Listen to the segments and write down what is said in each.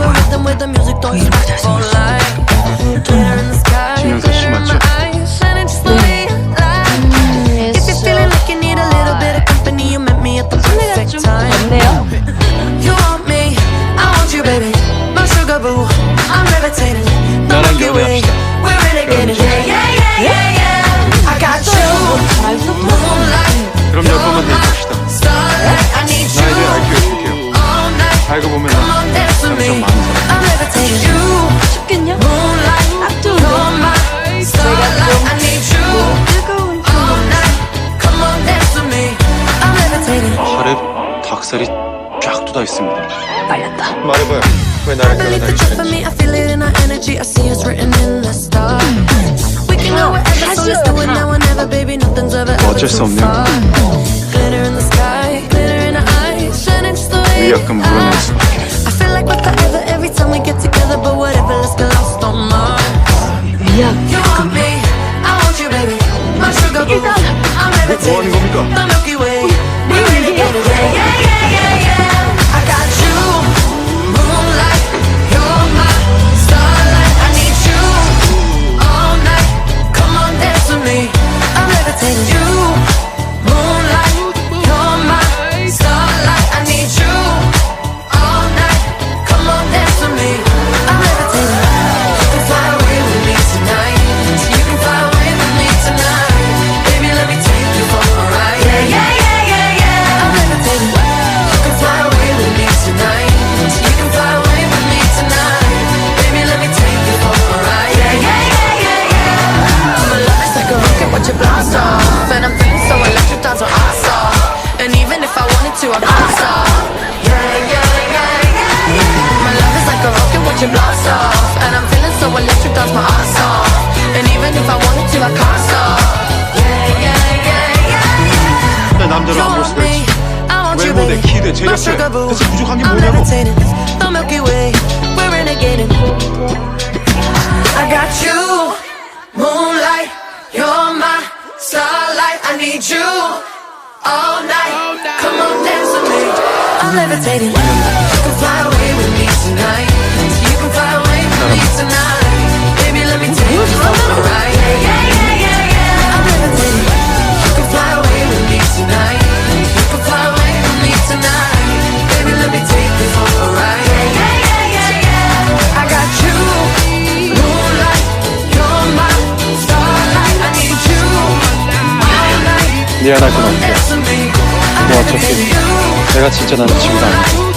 a rhythm with the music, don't you stop for light. Glitter in the sky, glitter in my eyes, shining just the way I like. If you're feeling like you need a little bit of company, you met me at the perfect time. You want me, I want you, baby. My sugar boo, I'm levitating. The Milky Way, we're renegading. Yeah, yeah, yeah, yeah, yeah. I got you, moonlight. 그럼 몇 번만 더 해봅시다. 나 이제 IQ 해줄게요. 알고 보면 참 많은 사람. 쉽겠냐? 딱 좋은데? 내가 좀 뜨거운 팔에 닭살이 쫙 돋아 있습니다. 말렸다. 말해봐요. 왜 나를 끌어다니시는지. 어쩔 수 없네요. 위약금 물어낼 수밖에. 일단 뭐 하는 겁니까? And I'm feeling so electric, that's what I saw. And even if I wanted to, I can't stop. Yeah, yeah, yeah, yeah. My love is like a rocket, watch it blast off. And I'm feeling so electric, that's my ass off. And even if I wanted to, I can't stop. Yeah, yeah, yeah, yeah. 내 남자로 안 볼 수가 있지. 외모대, 키대, 제격대. 대체 부족한 게 뭐냐고. The Milky Way, we're renegading. I got you, moonlight, you're my starlight, I need you all night. Come on, dance with me. I'm levitating. You can fly away with me tonight. You can fly away with me tonight. Baby, let me take you for a ride. Yeah, yeah, yeah, yeah, yeah. I'm levitating. You can fly away with me tonight. You can fly away with me tonight. Baby, let me take you for a ride. Yeah, yeah, yeah, yeah, yeah. I got you, moonlight, you're my starlight, I need you. 미안할 건 없고 뭐 어차피 내가 진짜 남자친구도 아니고.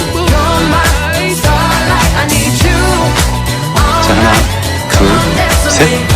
자, 하나, 둘, 셋.